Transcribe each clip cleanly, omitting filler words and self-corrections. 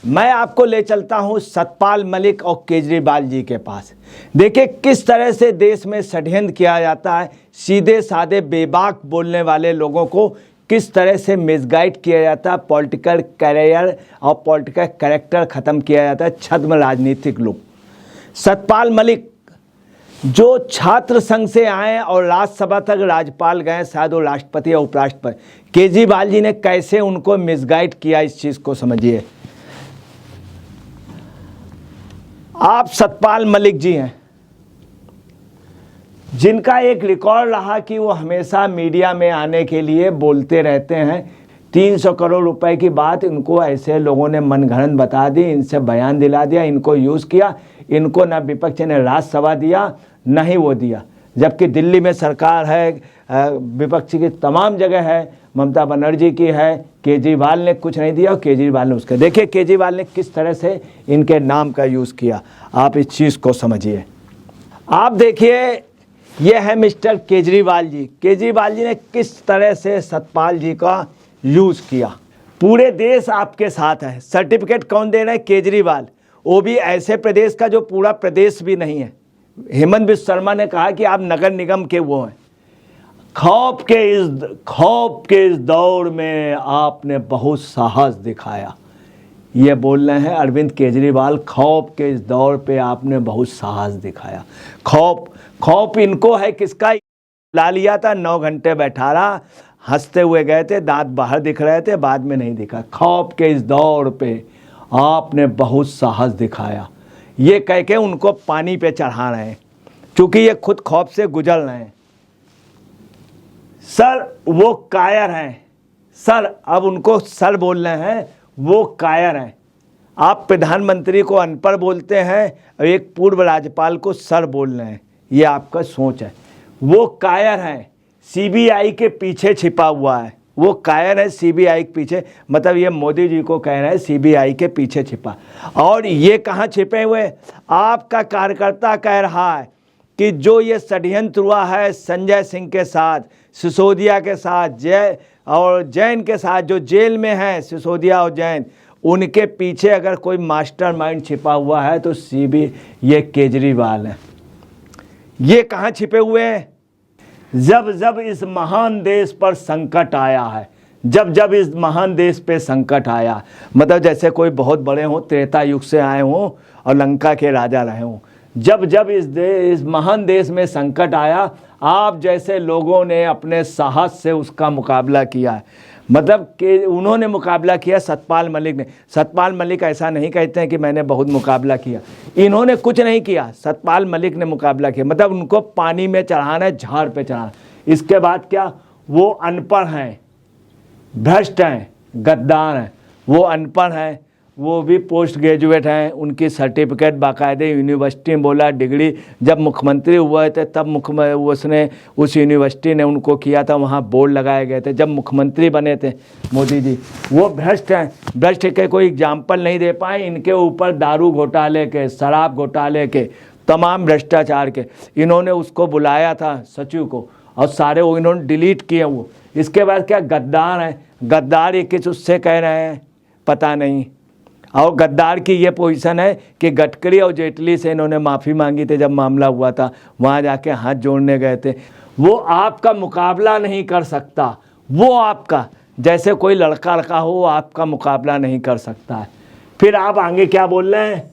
मैं आपको ले चलता हूं सतपाल मलिक और केजरीवाल जी के पास। देखिए किस तरह से देश में षड्यंत्र किया जाता है, सीधे साधे बेबाक बोलने वाले लोगों को किस तरह से मिसगाइड किया जाता है, पॉलिटिकल कैरियर और पॉलिटिकल कैरेक्टर ख़त्म किया जाता है छद्म राजनीतिक लोग। सतपाल मलिक जो छात्र संघ से आए और राज्यसभा तक राज्यपाल गए, शायद वो राष्ट्रपति या उपराष्ट्रपति, केजरीवाल जी ने कैसे उनको मिसगाइड किया, इस चीज़ को समझिए। आप सतपाल मलिक जी हैं जिनका एक रिकॉर्ड रहा कि वो हमेशा मीडिया में आने के लिए बोलते रहते हैं। 300 करोड़ रुपए की बात इनको ऐसे लोगों ने मनगढ़ंत बता दी, इनसे बयान दिला दिया, इनको यूज़ किया। इनको ना विपक्ष ने राज्यसभा दिया ना ही वो दिया, जबकि दिल्ली में सरकार है, विपक्ष की तमाम जगह है, ममता बनर्जी की है। केजरीवाल ने कुछ नहीं दिया और केजरीवाल ने उसका। देखिए केजरीवाल ने किस तरह से इनके नाम का यूज़ किया, आप इस चीज़ को समझिए। आप देखिए ये है मिस्टर केजरीवाल जी। केजरीवाल जी ने किस तरह से सतपाल जी का यूज़ किया। पूरे देश आपके साथ है। सर्टिफिकेट कौन दे रहा है? केजरीवाल, वो भी ऐसे प्रदेश का जो पूरा प्रदेश भी नहीं है। हेमंत बिश्व शर्मा ने कहा कि आप नगर निगम के वो हैं। खौफ के इस दौर में आपने बहुत साहस दिखाया, ये बोल रहे हैं अरविंद केजरीवाल। खौफ के इस दौर पे आपने बहुत साहस दिखाया। खौफ इनको है किसका? ला लिया था, 9 घंटे बैठा रहा, हंसते हुए गए थे, दांत बाहर दिख रहे थे, बाद में नहीं दिखा। खौफ के इस दौर पे आपने बहुत साहस दिखाया, ये कह के उनको पानी पे चढ़ा रहे हैं, क्योंकि ये खुद खौफ से गुजर रहे हैं। सर वो कायर हैं, सर अब उनको सर बोल रहे हैं, वो कायर हैं। आप प्रधानमंत्री को अनपढ़ बोलते हैं और एक पूर्व राज्यपाल को सर बोल रहे हैं, ये आपका सोच है। वो कायर हैं, सीबीआई के पीछे छिपा हुआ है। वो कायर है सीबीआई के पीछे, मतलब ये मोदी जी को कह रहे हैं सीबीआई के पीछे छिपा। और ये कहाँ छिपे हुए? आपका कार्यकर्ता कह रहा है कि जो ये षड्यंत्र हुआ है संजय सिंह के साथ, सिसोदिया के साथ, जैन के साथ, जो जेल में हैं सिसोदिया और जैन, उनके पीछे अगर कोई मास्टरमाइंड छिपा हुआ है तो ये केजरीवाल है। ये कहाँ छिपे हुए हैं? जब इस महान देश पर संकट आया है, जब इस महान देश पे संकट आया, मतलब जैसे कोई बहुत बड़े हों, त्रेता युग से आए हों और लंका के राजा रहे हों, जब इस महान देश में संकट आया, आप जैसे लोगों ने अपने साहस से उसका मुकाबला किया है। मतलब कि उन्होंने मुकाबला किया, सतपाल मलिक ने। सतपाल मलिक ऐसा नहीं कहते हैं कि मैंने बहुत मुकाबला किया, इन्होंने कुछ नहीं किया, सतपाल मलिक ने मुकाबला किया। मतलब उनको पानी में चढ़ाना है, झाड़ पे चढ़ाना। इसके बाद क्या? वो अनपढ़ हैं, भ्रष्ट हैं, गद्दार हैं। वो अनपढ़ हैं, वो भी पोस्ट ग्रेजुएट हैं, उनकी सर्टिफिकेट बाकायदे यूनिवर्सिटी में बोला डिग्री। जब मुख्यमंत्री हुए थे तब उसने उस यूनिवर्सिटी ने उनको किया था, वहाँ बोर्ड लगाए गए थे। जब मुख्यमंत्री बने थे मोदी जी, वो भ्रष्ट हैं। भ्रष्ट के कोई एग्जाम्पल नहीं दे पाए। इनके ऊपर दारू घोटाले के, शराब घोटाले के, तमाम भ्रष्टाचार के, इन्होंने उसको बुलाया था सचिव को, और सारे वो इन्होंने डिलीट किए वो। इसके बाद क्या? गद्दार हैं। गद्दार ये किस उससे कह रहे हैं पता नहीं। और गद्दार की ये पोजीशन है कि गडकरी और जेटली से इन्होंने माफ़ी मांगी थी जब मामला हुआ था, वहाँ जाके हाथ जोड़ने गए थे। वो आपका मुकाबला नहीं कर सकता, वो आपका जैसे कोई लड़का हो, वो आपका मुकाबला नहीं कर सकता है। फिर आप आगे क्या बोल रहे हैं?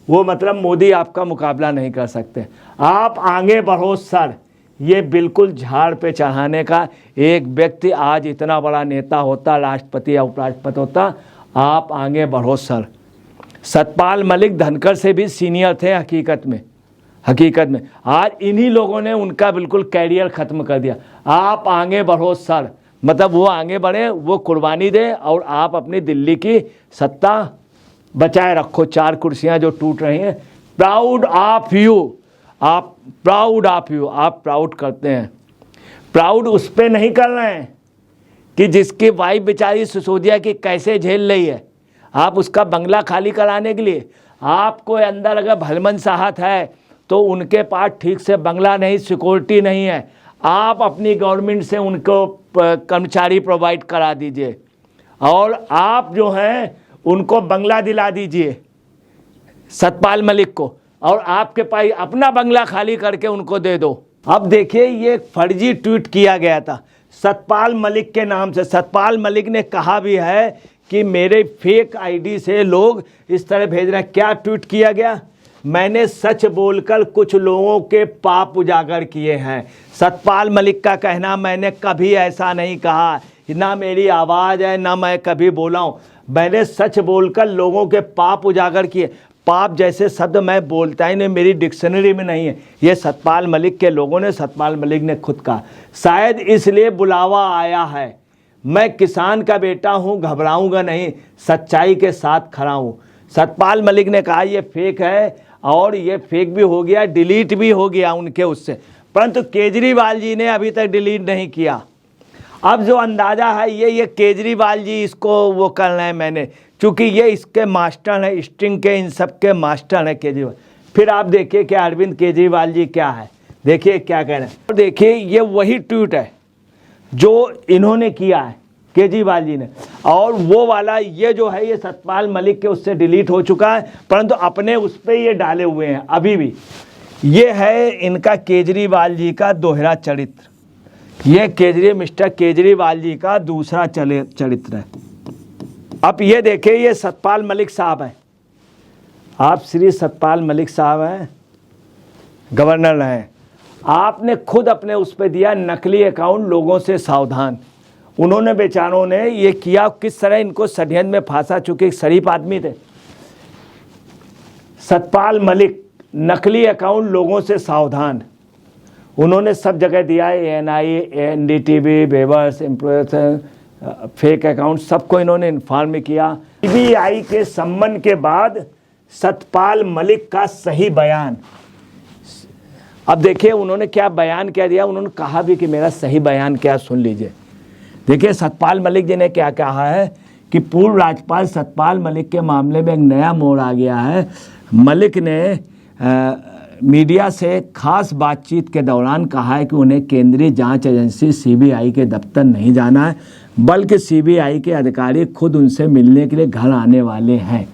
वो मतलब मोदी आपका मुकाबला नहीं कर सकते। आप आगे बढ़ो सर। ये बिल्कुल झाड़ पे चढ़ाने का एक व्यक्ति आज इतना बड़ा नेता होता, राष्ट्रपति या उपराष्ट्रपति होता। आप आगे बढ़ो सर। सतपाल मलिक धनखड़ से भी सीनियर थे हकीकत में। आज इन्हीं लोगों ने उनका बिल्कुल कैरियर ख़त्म कर दिया। आप आगे बढ़ो सर। मतलब वो आगे बढ़े, वो कुर्बानी दे, और आप अपनी दिल्ली की सत्ता बचाए रखो। 4 कुर्सियां जो टूट रही हैं, प्राउड ऑफ यू। आप प्राउड करते हैं। प्राउड उस पर नहीं कर रहे हैं कि जिसकी वाइफ बेचारी सिसोदिया की कैसे झेल रही है। आप उसका बंगला खाली कराने के लिए, आपको अंदर अगर भलमन साहत है तो उनके पास ठीक से बंगला नहीं, सिक्योरिटी नहीं है, आप अपनी गवर्नमेंट से उनको कर्मचारी प्रोवाइड करा दीजिए। और आप जो हैं उनको बंगला दिला दीजिए सतपाल मलिक को, और आपके पास अपना बंगला खाली करके उनको दे दो। अब देखिए ये फर्जी ट्वीट किया गया था सतपाल मलिक के नाम से। सतपाल मलिक ने कहा भी है कि मेरे फेक आईडी से लोग इस तरह भेज रहे हैं। क्या ट्वीट किया गया? मैंने सच बोलकर कुछ लोगों के पाप उजागर किए हैं। सतपाल मलिक का कहना, मैंने कभी ऐसा नहीं कहा, ना मेरी आवाज़ है, ना मैं कभी बोला हूँ। मैंने सच बोलकर लोगों के पाप उजागर किए। पाप जैसे शब्द मैं बोलता ही नहीं, मेरी डिक्शनरी में नहीं है। ये सतपाल मलिक के लोगों ने, सतपाल मलिक ने खुद कहा। शायद इसलिए बुलावा आया है। मैं किसान का बेटा हूँ, घबराऊंगा नहीं, सच्चाई के साथ खड़ा हूँ। सतपाल मलिक ने कहा ये फेक है, और ये फेक भी हो गया, डिलीट भी हो गया उनके उससे, परंतु केजरीवाल जी ने अभी तक डिलीट नहीं किया। अब जो अंदाज़ा है ये केजरीवाल जी इसको वो करना है मैंने, चूँकि ये इसके मास्टर हैं, स्ट्रिंग के इन सब के मास्टर हैं केजरीवाल। फिर आप देखिए कि अरविंद केजरीवाल जी क्या है, देखिए क्या कह रहे हैं। और देखिए ये वही ट्वीट है जो इन्होंने किया है केजरीवाल जी ने, और वो वाला ये जो है ये सतपाल मलिक के उससे डिलीट हो चुका है, परंतु अपने उस पर ये डाले हुए हैं अभी भी। ये है इनका केजरीवाल जी का दोहरा चरित्र। ये मिस्टर केजरीवाल जी का दूसरा चरित्र है। अब ये देखिए ये सतपाल मलिक साहब हैं, आप श्री सतपाल मलिक साहब हैं, गवर्नर रहे। आपने खुद अपने उस पर दिया नकली अकाउंट, लोगों से सावधान। उन्होंने बेचारों ने ये किया, किस तरह इनको षड्यंत्र में फंसा, चूंकि शरीफ आदमी थे। सतपाल मलिक नकली अकाउंट, लोगों से सावधान, उन्होंने सब जगह दिया है। NIA, NDTV, बेवर्स, एम्प्लॉयर्स, फेक अकाउंट, सबको इन्होंने इन्फॉर्म किया। CBI के सम्मन के बाद सतपाल मलिक का सही बयान। अब देखिए उन्होंने क्या बयान क्या दिया, उन्होंने कहा भी कि मेरा सही बयान क्या, सुन लीजिए। देखिए सतपाल मलिक जी ने क्या कहा है कि पूर्व राज्यपाल सतपाल मलिक के मामले में एक नया मोड़ आ गया है। मलिक ने मीडिया से खास बातचीत के दौरान कहा है कि उन्हें केंद्रीय जांच एजेंसी CBI के दफ्तर नहीं जाना है, बल्कि CBI के अधिकारी खुद उनसे मिलने के लिए घर आने वाले हैं।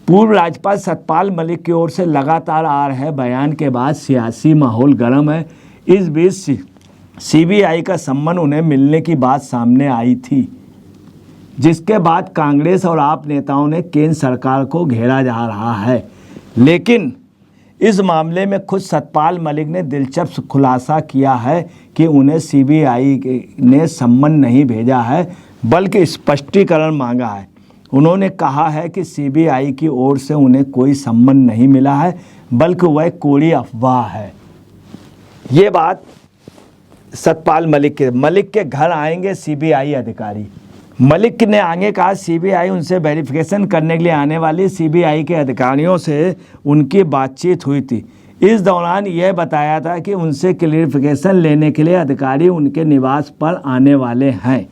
पूर्व राज्यपाल सतपाल मलिक की ओर से लगातार आ रहे बयान के बाद सियासी माहौल गर्म है। इस बीच CBI का सम्मन उन्हें मिलने की बात सामने आई थी, जिसके बाद कांग्रेस और आप नेताओं ने केंद्र सरकार को घेरा जा रहा है। लेकिन इस मामले में खुद सतपाल मलिक ने दिलचस्प खुलासा किया है कि उन्हें CBI ने सम्मन नहीं भेजा है, बल्कि स्पष्टीकरण मांगा है। उन्होंने कहा है कि CBI की ओर से उन्हें कोई सम्मन नहीं मिला है, बल्कि वह कोरी अफवाह है। ये बात सतपाल मलिक के घर आएंगे CBI अधिकारी। मलिक ने आगे कहा CBI उनसे वेरिफिकेशन करने के लिए आने वाली CBI के अधिकारियों से उनकी बातचीत हुई थी। इस दौरान यह बताया था कि उनसे क्लेरिफिकेशन लेने के लिए अधिकारी उनके निवास पर आने वाले हैं।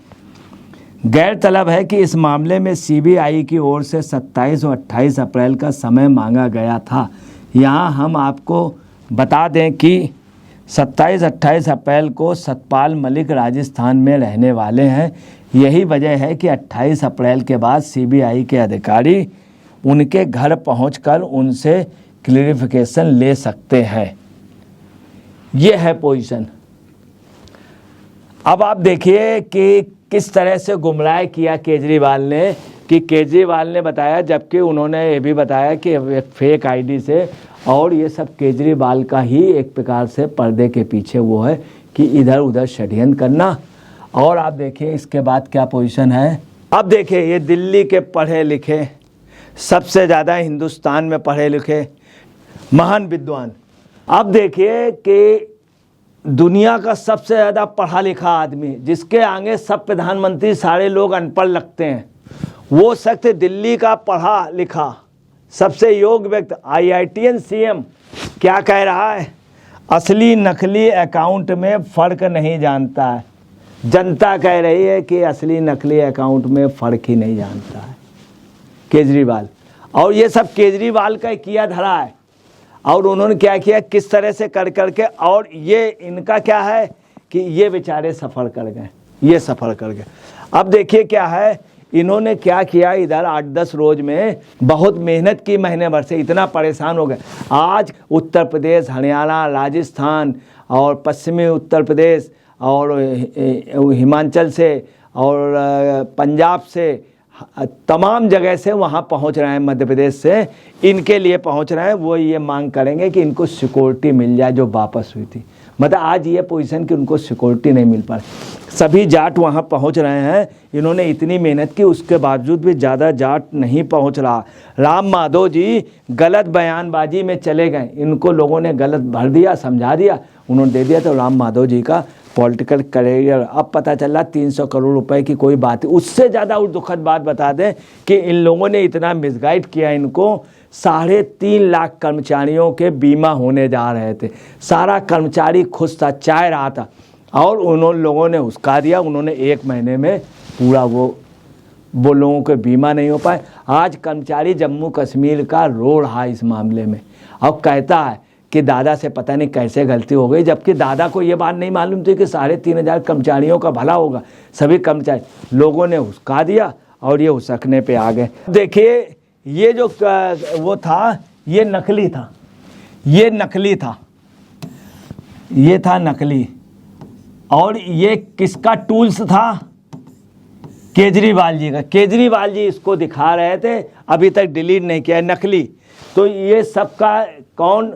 गैरतलब है कि इस मामले में CBI की ओर से 27 और 28 अप्रैल का समय मांगा गया था। यहाँ हम आपको बता दें कि 27-28 अप्रैल को सतपाल मलिक राजस्थान में रहने वाले हैं। यही वजह है कि 28 अप्रैल के बाद CBI के अधिकारी उनके घर पहुंचकर उनसे क्लेरिफिकेशन ले सकते हैं। ये है पोजीशन। अब आप देखिए कि किस तरह से गुमराह किया केजरीवाल ने, कि केजरीवाल ने बताया, जबकि उन्होंने ये भी बताया कि एक फेक आईडी से, और ये सब केजरीवाल का ही एक प्रकार से पर्दे के पीछे वो है कि इधर उधर षड्यंत्र करना। और आप देखिए इसके बाद क्या पोजीशन है। अब देखिए ये दिल्ली के पढ़े लिखे, सबसे ज़्यादा हिंदुस्तान में पढ़े लिखे महान विद्वान। अब देखिए कि दुनिया का सबसे ज़्यादा पढ़ा लिखा आदमी, जिसके आगे सब प्रधानमंत्री सारे लोग अनपढ़ लगते हैं, वो शख्स दिल्ली का पढ़ा लिखा सबसे योग्य व्यक्ति IITian CM क्या कह रहा है? असली नकली अकाउंट में फ़र्क नहीं जानता है। जनता कह रही है कि असली नकली अकाउंट में फ़र्क ही नहीं जानता है केजरीवाल। और ये सब केजरीवाल का किया धरा है। और उन्होंने क्या किया, किस तरह से कर करके, और ये इनका क्या है कि ये बेचारे सफ़र कर गए, ये सफ़र कर गए। अब देखिए क्या है, इन्होंने क्या किया, इधर 8-10 रोज में बहुत मेहनत की, महीने भर से इतना परेशान हो गए। आज उत्तर प्रदेश, हरियाणा, राजस्थान और पश्चिमी उत्तर प्रदेश और हिमाचल से और पंजाब से, तमाम जगह से वहाँ पहुँच रहे हैं, मध्य प्रदेश से इनके लिए पहुँच रहे हैं। वो ये मांग करेंगे कि इनको सिक्योरिटी मिल जाए जो वापस हुई थी। मतलब आज ये पोजीशन कि उनको सिक्योरिटी नहीं मिल पा रही। सभी जाट वहाँ पहुँच रहे हैं। इन्होंने इतनी मेहनत की, उसके बावजूद भी ज़्यादा जाट नहीं पहुँच रहा। राम माधव जी गलत बयानबाजी में चले गए, इनको लोगों ने गलत भर दिया, समझा दिया, उन्होंने दे दिया। तो राम माधव जी का पॉलिटिकल करियर अब पता चला 300 करोड़ रुपए की कोई बात है। उससे ज़्यादा और दुखद बात बता दें कि इन लोगों ने इतना मिसगाइड किया, इनको 3.5 लाख कर्मचारियों के बीमा होने जा रहे थे। सारा कर्मचारी खुश था, चाह रहा था, और उन्होंने लोगों ने उसका दिया। उन्होंने 1 महीने में पूरा वो लोगों के बीमा नहीं हो पाए। आज कर्मचारी जम्मू कश्मीर का रो रहा इस मामले में और कहता है कि दादा से पता नहीं कैसे गलती हो गई, जबकि दादा को ये बात नहीं मालूम थी कि 3,500 कर्मचारियों का भला होगा। सभी कर्मचारी लोगों ने उसका दिया और ये उसकने पे आ गए। देखिए ये जो वो था, ये नकली था, ये नकली था, ये था नकली। और ये किसका टूल्स था? केजरीवाल जी का। केजरीवाल जी इसको दिखा रहे थे, अभी तक डिलीट नहीं किया है, नकली। तो ये सबका कौन,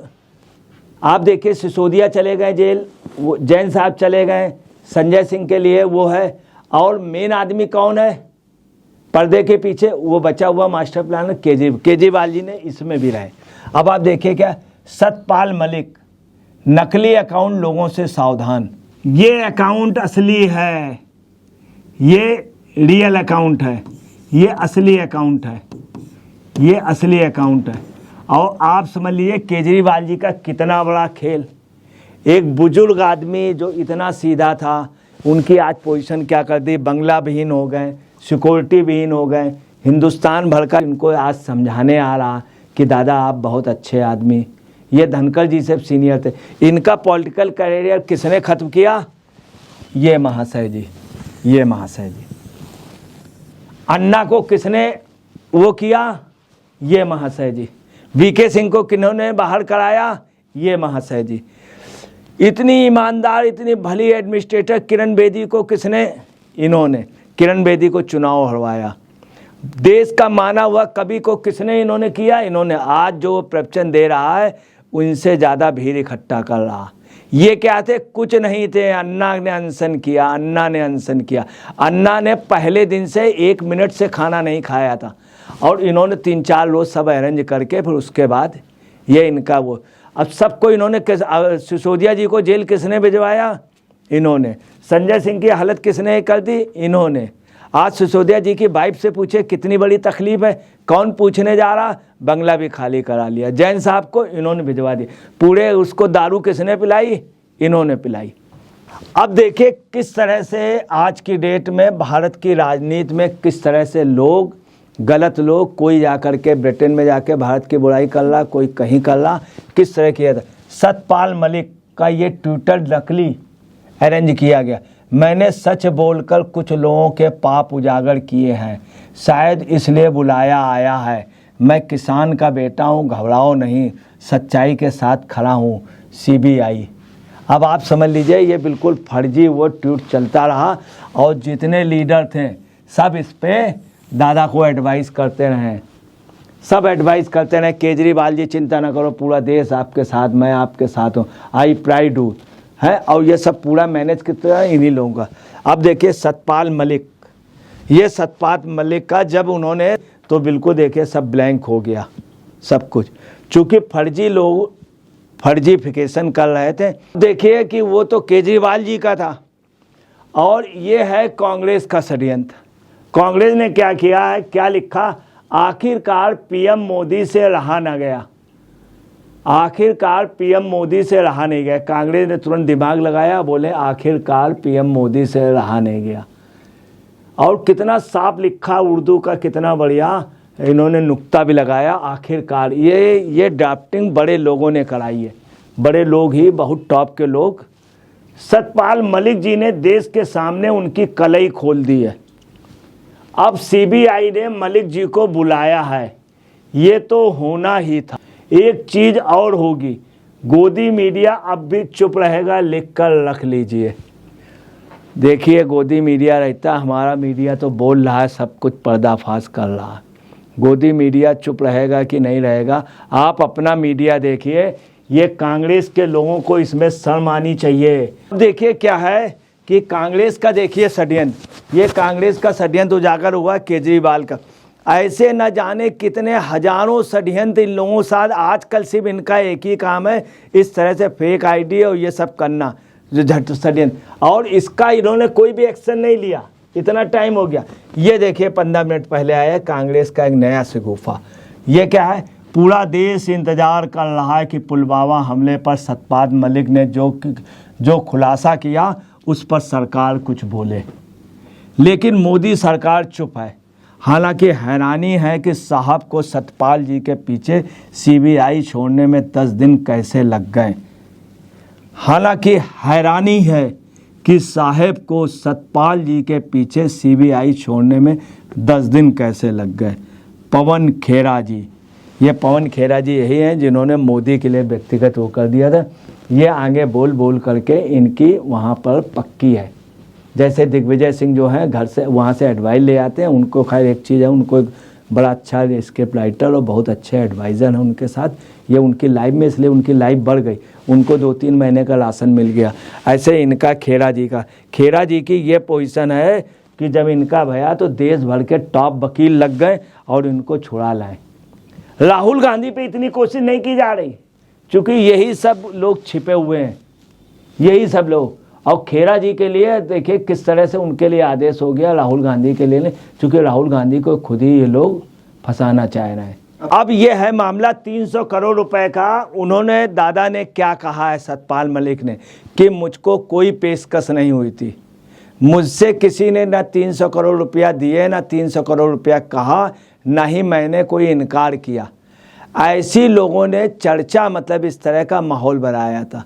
आप देखिए सिसोदिया चले गए जेल, वो जैन साहब चले गए, संजय सिंह के लिए वो है, और मेन आदमी कौन है पर्दे के पीछे, वो बचा हुआ मास्टर प्लानर केजरीवाल जी ने इसमें भी रहे। अब आप देखिए क्या, सतपाल मलिक, नकली अकाउंट लोगों से सावधान। ये अकाउंट असली है, ये रियल अकाउंट है, ये असली अकाउंट है, ये असली अकाउंट है। और आप समझ लीजिए केजरीवाल जी का कितना बड़ा खेल। एक बुजुर्ग आदमी जो इतना सीधा था, उनकी आज पोजीशन क्या कर दी, बंगला विहीन हो गए, सिक्योरिटी विहीन हो गए। हिंदुस्तान भर का इनको आज समझाने आ रहा कि दादा आप बहुत अच्छे आदमी। ये धनखड़ जी से सीनियर थे। इनका पॉलिटिकल करियर किसने ख़त्म किया? ये महाशय जी, ये महाशय जी। अन्ना को किसने वो किया? ये महाशय जी। वीके सिंह को किन्होंने बाहर कराया? ये महाशय जी। इतनी ईमानदार, इतनी भली एडमिनिस्ट्रेटर किरण बेदी को किसने? इन्होंने किरण बेदी को चुनाव हरवाया। देश का माना हुआ कवि को किसने इन्होंने किया? इन्होंने। आज जो प्रवचन दे रहा है उनसे ज़्यादा भीड़ इकट्ठा कर रहा। ये क्या थे? कुछ नहीं थे। अन्ना ने अनशन किया, अन्ना ने अनशन किया। अन्ना ने पहले दिन से 1 मिनट से खाना नहीं खाया था, और इन्होंने 3-4 रोज सब अरेंज करके फिर उसके बाद ये इनका वो। अब सबको इन्होंने सिसोदिया जी को जेल किसने भिजवाया? इन्होंने। संजय सिंह की हालत किसने कर दी? इन्होंने। आज सिसोदिया जी की वाइफ से पूछे कितनी बड़ी तकलीफ है, कौन पूछने जा रहा? बंगला भी खाली करा लिया। जैन साहब को इन्होंने भिजवा दिया। पूरे उसको दारू किसने पिलाई? इन्होंने पिलाई। अब देखिए किस तरह से आज की डेट में भारत की राजनीति में किस तरह से लोग, गलत लोग, कोई जाकर के ब्रिटेन में जाके भारत की बुराई कर रहा, कोई कहीं कर रहा, किस तरह किया था। सतपाल मलिक का ये ट्विटर नकली अरेंज किया गया। मैंने सच बोलकर कुछ लोगों के पाप उजागर किए हैं, शायद इसलिए बुलाया आया है। मैं किसान का बेटा हूँ, घबराओ नहीं, सच्चाई के साथ खड़ा हूँ। CBI। अब आप समझ लीजिए ये बिल्कुल फर्जी वो ट्वीट चलता रहा, और जितने लीडर थे सब इस पे दादा को एडवाइस करते रहे, सब एडवाइस करते रहे। केजरीवाल जी चिंता न करो, पूरा देश आपके साथ, मैं आपके साथ हूँ, आई प्राइड हूँ, है। और ये सब पूरा मैनेज कितना इन्हीं लोगों का। अब देखिए सतपाल मलिक, ये सतपाल मलिक का जब उन्होंने, तो बिल्कुल देखिए सब ब्लैंक हो गया सब कुछ, चूँकि फर्जी लोग फर्जीफिकेशन कर रहे थे। देखिए कि वो तो केजरीवाल जी का था, और ये है कांग्रेस का षड्यंत्र। कांग्रेस ने क्या किया है, क्या लिखा? आखिरकार पीएम मोदी से रहा न गया। आखिरकार पीएम मोदी से रहा नहीं गया। कांग्रेस ने तुरंत दिमाग लगाया, बोले आखिरकार पीएम मोदी से रहा नहीं गया। और कितना साफ लिखा उर्दू का, कितना बढ़िया इन्होंने नुक्ता भी लगाया, आखिरकार। ये ड्राफ्टिंग बड़े लोगों ने कराई है, बड़े लोग ही, बहुत टॉप के लोग। सतपाल मलिक जी ने देश के सामने उनकी कलई खोल दी है। अब सीबीआई ने मलिक जी को बुलाया है, ये तो होना ही था। एक चीज और होगी, गोदी मीडिया अब भी चुप रहेगा, लिख कर रख लीजिए। देखिए गोदी मीडिया रहता, हमारा मीडिया तो बोल रहा है, सब कुछ पर्दाफाश कर रहा है। गोदी मीडिया चुप रहेगा कि नहीं रहेगा, आप अपना मीडिया देखिए। ये कांग्रेस के लोगों को इसमें शर्म आनी चाहिए। अब देखिए क्या है कि कांग्रेस का देखिए षड्यंत्र, ये कांग्रेस का षड्यंत्र उजागर हुआ केजरीवाल का। ऐसे न जाने कितने हजारों षड्यंत्र इन लोगों के साथ। आजकल सिर्फ इनका एक ही काम है, इस तरह से फेक आईडी और ये सब करना, जो झट षड्यंत्र। और इसका इन्होंने कोई भी एक्शन नहीं लिया, इतना टाइम हो गया। ये देखिए 15 मिनट पहले आया कांग्रेस का एक नया शगुफा। ये क्या है, पूरा देश इंतजार कर रहा है कि पुलवामा हमले पर सतपाल मलिक ने जो खुलासा किया उस पर सरकार कुछ बोले, लेकिन मोदी सरकार चुप है। हालांकि हैरानी है कि साहब को सतपाल जी के पीछे सीबीआई छोड़ने में 10 दिन कैसे लग गए। हालांकि हैरानी है कि साहब को सतपाल जी के पीछे सीबीआई छोड़ने में 10 दिन कैसे लग गए। पवन खेरा जी, ये पवन खेरा जी यही हैं जिन्होंने मोदी के लिए व्यक्तिगत वो कर दिया था। ये आगे बोल बोल करके इनकी वहाँ पर पक्की है। जैसे दिग्विजय सिंह जो है घर से वहाँ से एडवाइस ले आते हैं, उनको खैर एक चीज़ है, उनको एक बड़ा अच्छा स्क्रिप्ट राइटर और बहुत अच्छे एडवाइज़र हैं उनके साथ। ये उनकी लाइफ में, इसलिए उनकी लाइफ बढ़ गई, उनको 2-3 महीने का राशन मिल गया। ऐसे इनका खेरा जी की ये पोजीशन है कि जब इनका भया तो देश भर के टॉप वकील लग गए और इनको छुड़ा लाए। राहुल गांधी पे इतनी कोशिश नहीं की जा रही, क्योंकि यही सब लोग छिपे हुए हैं, यही सब लोग। और खेरा जी के लिए देखिए किस तरह से उनके लिए आदेश हो गया, राहुल गांधी के लिए नहीं, क्योंकि राहुल गांधी को खुद ही ये लोग फंसाना चाह रहे हैं। अब ये है मामला 300 करोड़ रुपए का। उन्होंने, दादा ने क्या कहा है सतपाल मलिक ने, कि मुझको कोई पेशकश नहीं हुई थी, मुझसे किसी ने ना 300 करोड़ रुपया दिए, ना 300 करोड़ रुपया कहा, ना ही मैंने कोई इनकार किया। ऐसी लोगों ने चर्चा, मतलब इस तरह का माहौल बनाया था।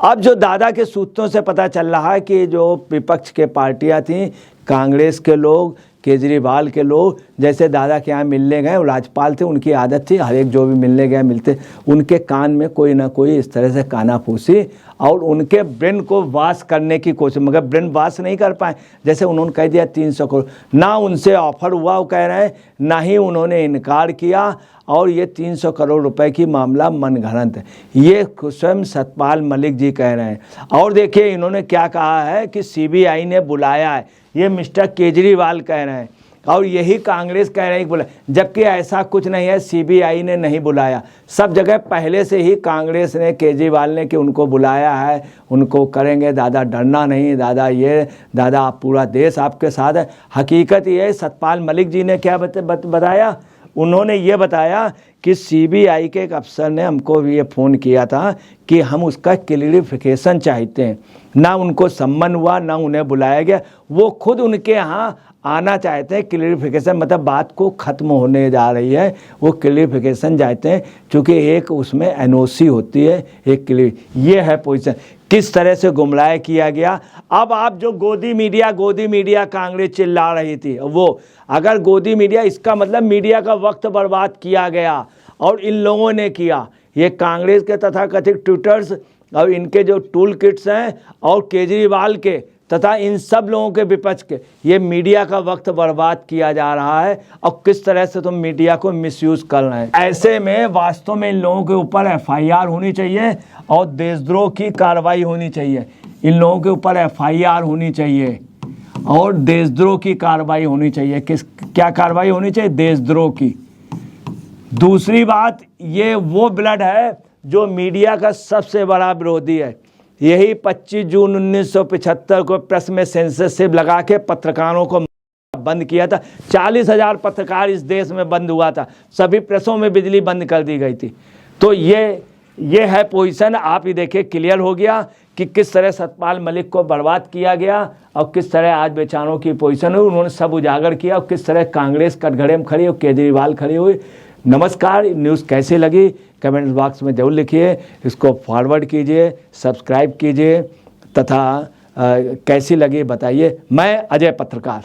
अब जो दादा के सूत्रों से पता चल रहा है कि जो विपक्ष के पार्टियां थीं, कांग्रेस के लोग, केजरीवाल के लोग, जैसे दादा के यहाँ मिलने गए, राज्यपाल थे, उनकी आदत थी हर एक जो भी मिलने गए मिलते, उनके कान में कोई ना कोई इस तरह से कानाफूसी और उनके ब्रेन को वाश करने की कोशिश, मगर ब्रेन वाश नहीं कर पाए। जैसे उन्होंने कह दिया 300 करोड़, ना उनसे ऑफर हुआ वो कह रहे हैं, ना ही उन्होंने इनकार किया। और ये 300 करोड़ रुपए की मामला मनगढ़ंत है, ये स्वयं सतपाल मलिक जी कह रहे हैं। और देखिए इन्होंने क्या कहा है कि सीबीआई ने बुलाया है, ये मिस्टर केजरीवाल कह रहे हैं, और यही कांग्रेस कह रहे हैं कि बुला, जबकि ऐसा कुछ नहीं है, सीबीआई ने नहीं बुलाया। सब जगह पहले से ही कांग्रेस ने, केजरीवाल ने कि उनको बुलाया है, उनको करेंगे, दादा डरना नहीं, दादा ये, दादा आप, पूरा देश आपके साथ है। हकीकत ये है, सतपाल मलिक जी ने क्या बताया, उन्होंने ये बताया कि सीबीआई के एक अफसर ने हमको भी ये फ़ोन किया था कि हम उसका क्लियरिफिकेशन चाहते हैं। ना उनको सम्मन हुआ, ना उन्हें बुलाया गया, वो खुद उनके यहाँ आना चाहते हैं। क्लियरिफिकेशन मतलब बात को ख़त्म होने जा रही है, वो क्लियरिफिकेशन चाहते हैं, क्योंकि एक उसमें एनओसी होती है, एक क्लियर। ये है पोजीशन, किस तरह से गुमराह किया गया। अब आप जो गोदी मीडिया कांग्रेस चिल्ला रही थी, वो अगर गोदी मीडिया, इसका मतलब मीडिया का वक्त बर्बाद किया गया और इन लोगों ने किया। ये कांग्रेस के तथाकथित ट्विटर्स और इनके जो टूल किट्स हैं और केजरीवाल के तथा इन सब लोगों के विपक्ष के, ये मीडिया का वक्त बर्बाद किया जा रहा है और किस तरह से तुम मीडिया को मिसयूज़ कर रहे हैं। ऐसे में वास्तव में इन लोगों के ऊपर एफआईआर होनी चाहिए और देशद्रोह की कार्रवाई होनी चाहिए। इन लोगों के ऊपर एफआईआर होनी चाहिए और देशद्रोह की कार्रवाई होनी चाहिए। क्या कार्रवाई होनी चाहिए? देशद्रोह की। दूसरी बात, ये वो ब्लड है जो मीडिया का सबसे बड़ा विरोधी है। यही 25 जून 1975 को प्रेस में सेंसरशिप लगा के पत्रकारों को बंद किया था। 40,000 पत्रकार इस देश में बंद हुआ था, सभी प्रेसों में बिजली बंद कर दी गई थी। तो ये है पोजीशन। आप ही देखिए, क्लियर हो गया कि किस तरह सतपाल मलिक को बर्बाद किया गया और किस तरह आज बेचारों की पोजीशन हुई। उन्होंने सब उजागर किया और किस तरह कांग्रेस कटघरे में खड़ी और केजरीवाल खड़ी हुई। नमस्कार, न्यूज़ कैसी लगी कमेंट बॉक्स में जरूर लिखिए, इसको फॉरवर्ड कीजिए, सब्सक्राइब कीजिए तथा कैसी लगी बताइए। मैं अजय पत्रकार।